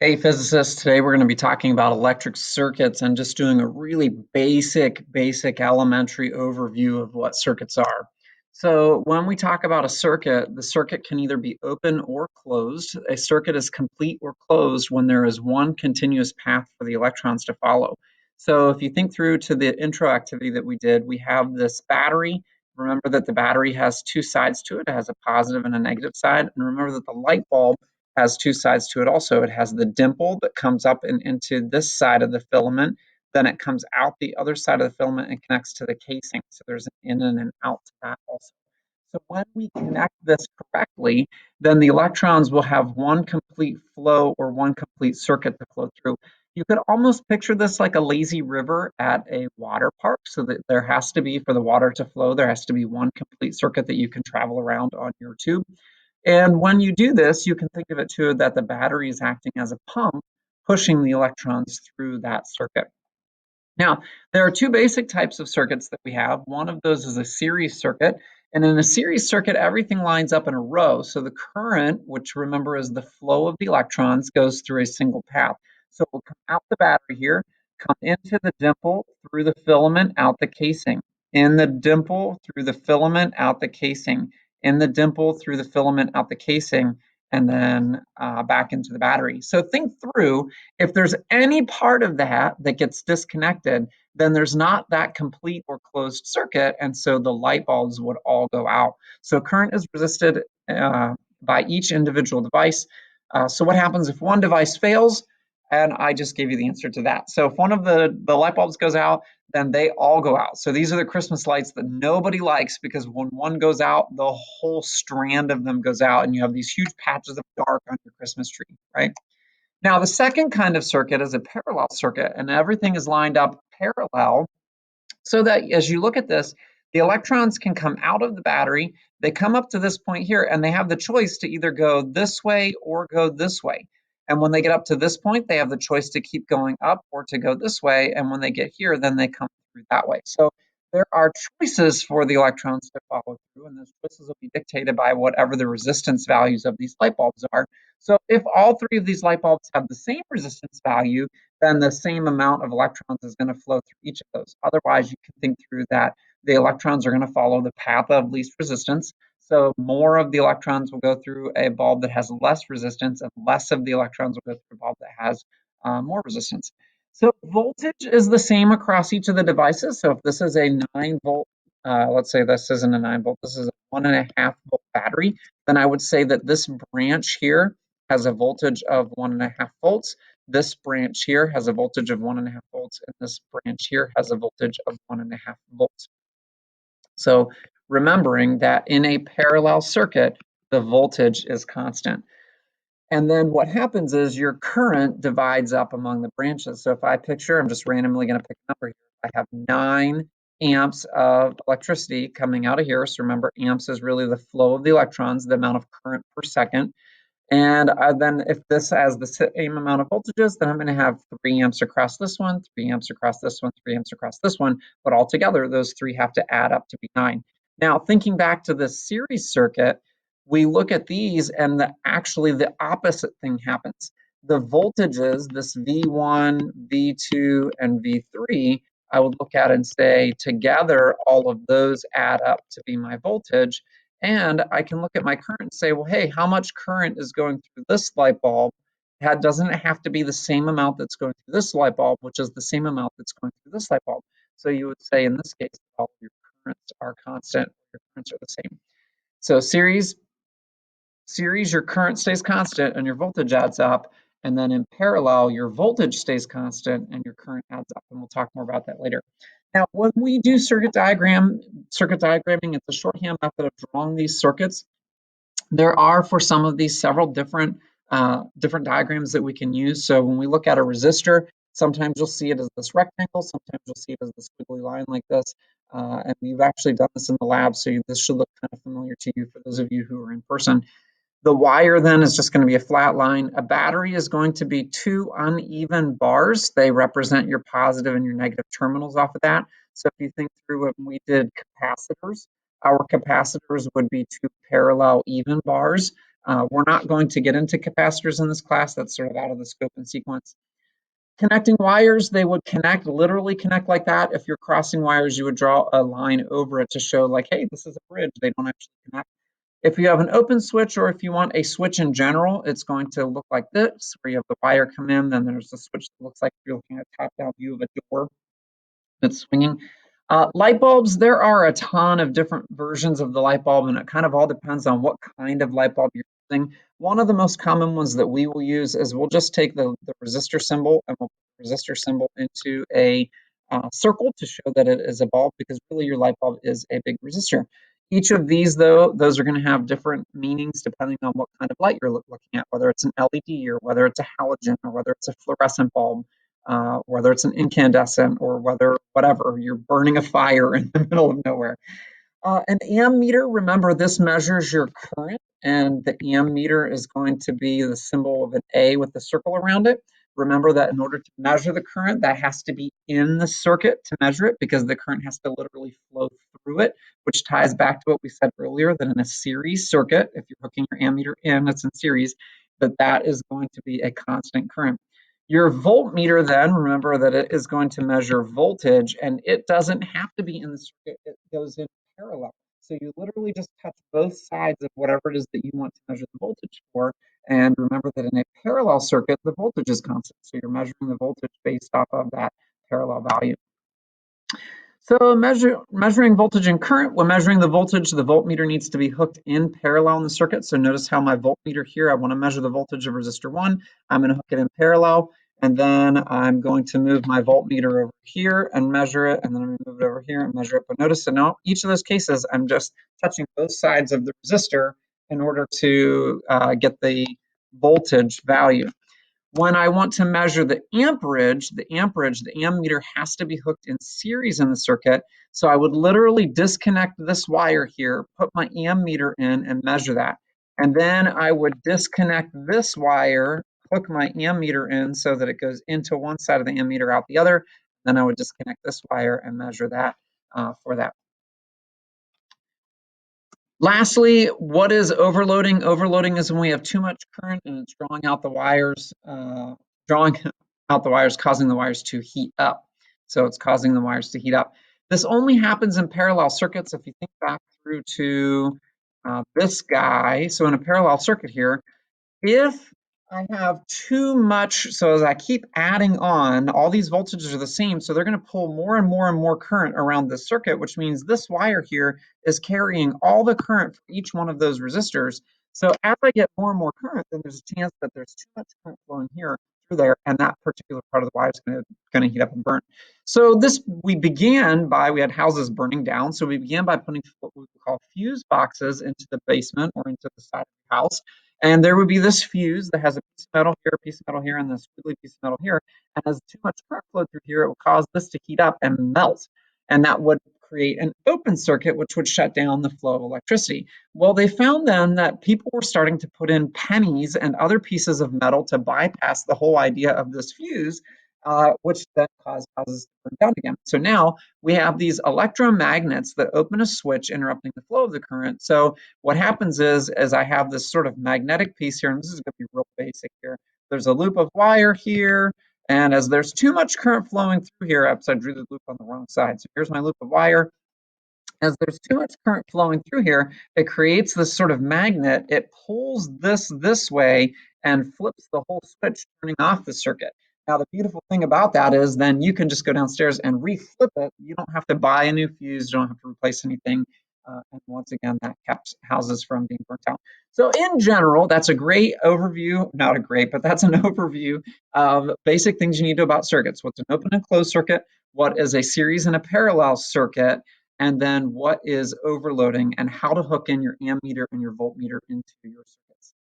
Hey physicists, today we're going to be talking about electric circuits and just doing a really basic elementary overview of what circuits are. So when we talk about a circuit, the circuit can either be open or closed. A circuit is complete or closed when there is one continuous path for the electrons to follow. So if you think through to the intro activity that we did, we have this battery. Remember that the battery has two sides to it. It has a positive and a negative side. And remember that the light bulb has two sides to it also. It has the dimple that comes up and into this side of the filament. Then it comes out the other side of the filament and connects to the casing. So there's an in and an out to that also. So when we connect this correctly, then the electrons will have one complete flow or one complete circuit to flow through. You could almost picture this like a lazy river at a water park, so that there has to be, for the water to flow, there has to be one complete circuit that you can travel around on your tube. And when you do this, you can think of it too that the battery is acting as a pump, pushing the electrons through that circuit. Now, there are two basic types of circuits that we have. One of those is a series circuit. And in a series circuit, everything lines up in a row. So the current, which remember is the flow of the electrons, goes through a single path. So it will come out the battery here, come into the dimple, through the filament, out the casing. In the dimple, through the filament, out the casing. In the dimple, through the filament, out the casing, and then back into the battery. So think through, if there's any part of that that gets disconnected, then there's not that complete or closed circuit, and so the light bulbs would all go out. So current is resisted by each individual device. So what happens if one device fails? And I just gave you the answer to that. So if one of the light bulbs goes out, then they all go out. So these are the Christmas lights that nobody likes, because when one goes out, the whole strand of them goes out, and you have these huge patches of dark on your Christmas tree, right? Now, the second kind of circuit is a parallel circuit, and everything is lined up parallel, so that as you look at this, the electrons can come out of the battery, they come up to this point here, and they have the choice to either go this way or go this way. And when they get up to this point, they have the choice to keep going up or to go this way. And when they get here, then they come through that way. So there are choices for the electrons to follow through, and those choices will be dictated by whatever the resistance values of these light bulbs are. So if all three of these light bulbs have the same resistance value, then the same amount of electrons is going to flow through each of those. Otherwise, you can think through that the electrons are going to follow the path of least resistance. So more of the electrons will go through a bulb that has less resistance, and less of the electrons will go through a bulb that has more resistance. So voltage is the same across each of the devices. So if this is a 9 volt, let's say this isn't a 9 volt, this is a 1.5 volt battery, then I would say that this branch here has a voltage of 1.5 volts. This branch here has a voltage of 1.5 volts, and this branch here has a voltage of 1.5 volts. So remembering that in a parallel circuit, the voltage is constant. And then what happens is your current divides up among the branches. So if I picture, I'm just randomly going to pick a number here. I have 9 amps of electricity coming out of here. So remember, amps is really the flow of the electrons, the amount of current per second. And then if this has the same amount of voltages, then I'm going to have 3 amps across this one, 3 amps across this one, 3 amps across this one. But altogether, those three have to add up to be 9. Now, thinking back to this series circuit, we look at these, and actually the opposite thing happens. The voltages, this V1, V2, and V3, I would look at and say, together, all of those add up to be my voltage. And I can look at my current and say, well, hey, how much current is going through this light bulb? Doesn't it have to be the same amount that's going through this light bulb, which is the same amount that's going through this light bulb? So you would say in this case, all of your currents are constant, your currents are the same. So series, your current stays constant and your voltage adds up. And then in parallel, your voltage stays constant and your current adds up. And we'll talk more about that later. Now, when we do circuit diagramming, it's a shorthand method of drawing these circuits. There are, for some of these, several different diagrams that we can use. So when we look at a resistor, sometimes you'll see it as this rectangle, sometimes you'll see it as this squiggly line like this. And we've actually done this in the lab, so this should look kind of familiar to you for those of you who are in person. The wire then is just going to be a flat line. A battery is going to be two uneven bars. They represent your positive and your negative terminals off of that. So if you think through when we did capacitors, our capacitors would be two parallel even bars. We're not going to get into capacitors in this class. That's sort of out of the scope and sequence. Connecting wires, they would connect, literally connect like that. If you're crossing wires, you would draw a line over it to show like, hey, this is a bridge. They don't actually connect. If you have an open switch, or if you want a switch in general, it's going to look like this, where you have the wire come in, then there's a switch that looks like you're looking at a top-down view of a door that's swinging. Light bulbs, there are a ton of different versions of the light bulb, and it kind of all depends on what kind of light bulb you're using. One of the most common ones that we will use is we'll just take the resistor symbol and we'll put the resistor symbol into a circle to show that it is a bulb, because really your light bulb is a big resistor. Each of these, though, those are going to have different meanings depending on what kind of light you're looking at, whether it's an LED or whether it's a halogen or whether it's a fluorescent bulb. Whether it's an incandescent or whatever, you're burning a fire in the middle of nowhere. An ammeter, remember, this measures your current, and the ammeter is going to be the symbol of an A with the circle around it. Remember that in order to measure the current, that has to be in the circuit to measure it, because the current has to literally flow through it, which ties back to what we said earlier, that in a series circuit, if you're hooking your ammeter in, it's in series, that is going to be a constant current. Your voltmeter, then, remember that it is going to measure voltage, and it doesn't have to be in the circuit. It goes in parallel. So you literally just touch both sides of whatever it is that you want to measure the voltage for. And remember that in a parallel circuit, the voltage is constant. So you're measuring the voltage based off of that parallel value. So measuring voltage and current, when measuring the voltage, the voltmeter needs to be hooked in parallel in the circuit. So notice how my voltmeter here, I want to measure the voltage of resistor 1. I'm going to hook it in parallel, and then I'm going to move my voltmeter over here and measure it, and then I'm going to move it over here and measure it. But notice that now each of those cases, I'm just touching both sides of the resistor in order to get the voltage value. When I want to measure the amperage, the ammeter has to be hooked in series in the circuit. So I would literally disconnect this wire here, put my ammeter in and measure that. And then I would disconnect this wire, hook my ammeter in so that it goes into one side of the ammeter, out the other. Then I would disconnect this wire and measure that for that. Lastly, what is overloading? Overloading is when we have too much current and it's drawing out the wires, causing the wires to heat up. So it's causing the wires to heat up. This only happens in parallel circuits. If you think back through to this guy, so in a parallel circuit here, if I have too much, so as I keep adding on, all these voltages are the same, so they're going to pull more and more and more current around this circuit, which means this wire here is carrying all the current for each one of those resistors. So as I get more and more current, then there's a chance that there's too much current flowing here through there, and that particular part of the wire is going to heat up and burn. So we had houses burning down, so we began by putting what we call fuse boxes into the basement or into the side of the house. And there would be this fuse that has a piece of metal here, a piece of metal here, and this squiggly piece of metal here. And as too much current flowed through here, it would cause this to heat up and melt. And that would create an open circuit, which would shut down the flow of electricity. Well, they found then that people were starting to put in pennies and other pieces of metal to bypass the whole idea of this fuse, which then causes to burn down again. So now we have these electromagnets that open a switch, interrupting the flow of the current. So what happens is I have this sort of magnetic piece here, and this is going to be real basic here. There's a loop of wire here, and as there's too much current flowing through here, I drew the loop on the wrong side. So here's my loop of wire. As there's too much current flowing through here, it creates this sort of magnet. It pulls this way and flips the whole switch, turning off the circuit. Now, the beautiful thing about that is then you can just go downstairs and reflip it. You don't have to buy a new fuse. You don't have to replace anything. And once again, that kept houses from being burnt out. So in general, that's a great overview, not a great, but that's an overview of basic things you need to know about circuits. What's an open and closed circuit? What is a series and a parallel circuit? And then what is overloading and how to hook in your ammeter and your voltmeter into your circuits.